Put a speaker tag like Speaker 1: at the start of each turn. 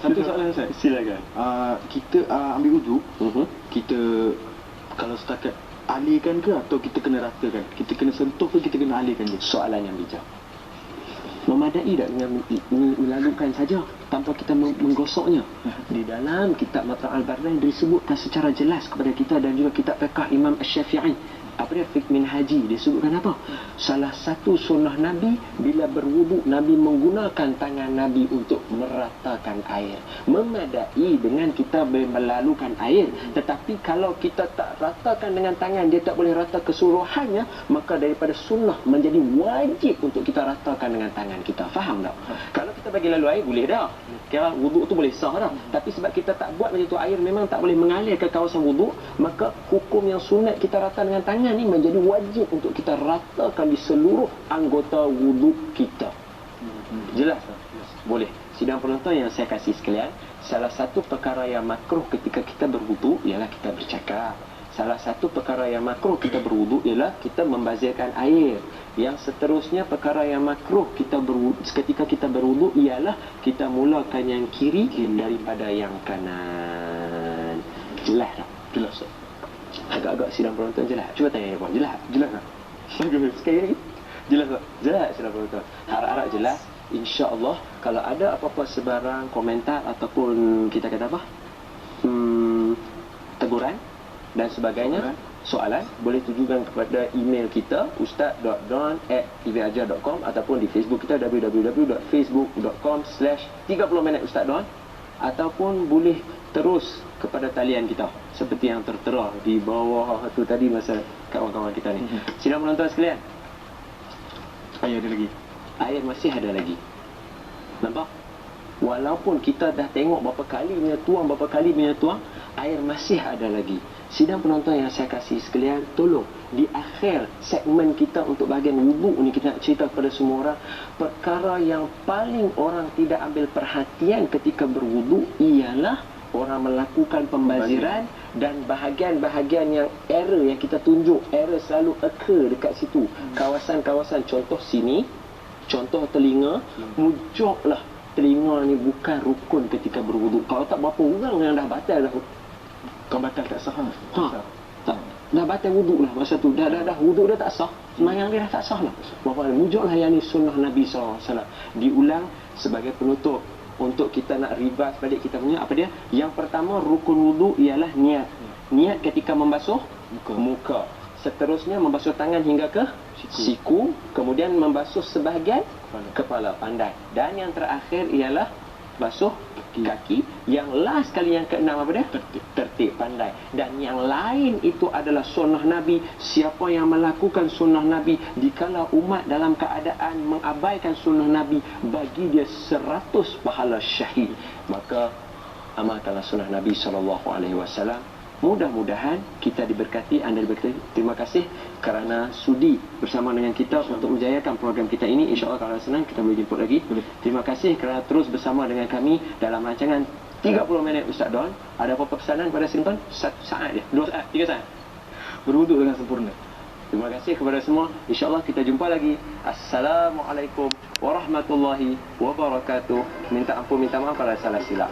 Speaker 1: Satu soalan Ustaz.
Speaker 2: Silakan.
Speaker 1: Kita ambil wuduk, kita kalau setakat alihkan ke atau kita kena ratakan? Kita kena sentuh ke kita kena alihkan je?
Speaker 2: Soalan yang bijak. Memadai tak dengan melalukan saja tanpa kita menggosoknya? Di dalam kitab Matra' al-Bardain disebutkan secara jelas kepada kita, dan juga kitab fiqh Imam Asy-Syafi'i, apa dia, fiqh minhaji, disebutkan apa? Salah satu sunnah Nabi bila berwuduk, Nabi menggunakan tangan Nabi untuk meratakan air. Memadai dengan kita melalukan air, tetapi kalau kita tak ratakan dengan tangan, dia tak boleh rata keseluruhannya, maka daripada sunnah menjadi wajib untuk kita ratakan dengan tangan kita. Faham tak? Kalau kita bagi lalu air boleh dah, kira wuduk tu boleh sah dah. Tapi sebab kita tak buat macam tu, air memang tak boleh mengalir ke kawasan wuduk, maka hukum yang sunat kita rata dengan tangan ni menjadi wajib untuk kita ratakan di seluruh anggota wuduk kita. Jelas tak? Boleh. Sidang penonton yang saya kasih sekalian, salah satu perkara yang makruh ketika kita berwuduk ialah kita bercakap. Salah satu perkara yang makruh kita berwuduk ialah kita membazirkan air. Yang seterusnya perkara yang makruh kita ketika kita berwuduk ialah kita mulakan yang kiri daripada yang kanan. Jelas tak?
Speaker 1: Jelas tak?
Speaker 2: Agak-agak sidang penonton jelas. Cuba tanya dia, jelas?
Speaker 1: Jelas tak?
Speaker 2: Sekali lagi.
Speaker 1: Jelas tak?
Speaker 2: Jelas sidang penonton. Harap-harap jelas. InsyaAllah kalau ada apa-apa sebarang komentar ataupun kita kata apa, teguran dan sebagainya, soalan, boleh tujukan kepada email kita ustaz.don@tvajar.com ataupun di Facebook kita www.facebook.com/30minit Ustaz Don, ataupun boleh terus kepada talian kita seperti yang tertera di bawah tu tadi masa kawan-kawan kita ni. Sidang penonton sekalian,
Speaker 1: Air ada lagi.
Speaker 2: air masih ada lagi. Nampak? Walaupun kita dah tengok berapa kali punya tuang, air masih ada lagi. Sidang penonton yang saya kasih sekalian, tolong di akhir segmen kita untuk bahagian wuduk ni, kita nak cerita kepada semua orang perkara yang paling orang tidak ambil perhatian ketika berwuduk ialah orang melakukan pembaziran, dan bahagian-bahagian yang error yang kita tunjuk, error selalu occur dekat situ. Kawasan-kawasan, contoh sini, contoh telinga, mujuklah telinga ni bukan rukun ketika berwuduk. Kalau tak, berapa orang yang dah batal dah.
Speaker 1: Kau batal tak sah.
Speaker 2: Tak. Dah batal wuduk lah masa tu. Dah wuduk dah tak sah. Semayang dia dah tak sah lah. Berapa mujuklah yang ni sunnah Nabi SAW. Diulang sebagai penutup untuk kita nak revise balik kita punya apa dia. Yang pertama, rukun wuduk ialah niat. Niat ketika membasuh muka. Seterusnya membasuh tangan hingga ke siku, kemudian membasuh sebahagian kepala, pandai. Dan yang terakhir ialah basuh kaki. Yang last kali, yang keenam apa dia? Tertib, pandai. Dan yang lain itu adalah sunnah Nabi. Siapa yang melakukan sunnah Nabi dikala umat dalam keadaan mengabaikan sunnah Nabi, bagi dia 100 pahala syahid. Maka amalkanlah sunnah Nabi SAW. Mudah-mudahan kita diberkati, anda diberkati. Terima kasih kerana sudi bersama dengan kita untuk menjayakan program kita ini. InsyaAllah kalau senang kita boleh jemput lagi. Terima kasih kerana terus bersama dengan kami dalam rancangan 30 minit Ustaz Don. Ada apa-apa pesanan kepada Sinton? 1 saat je, 2 saat, 3 saat.
Speaker 1: Berwuduk dengan sempurna.
Speaker 2: Terima kasih kepada semua. InsyaAllah kita jumpa lagi. Assalamualaikum warahmatullahi wabarakatuh. Minta ampun, minta maaf kalau salah silap.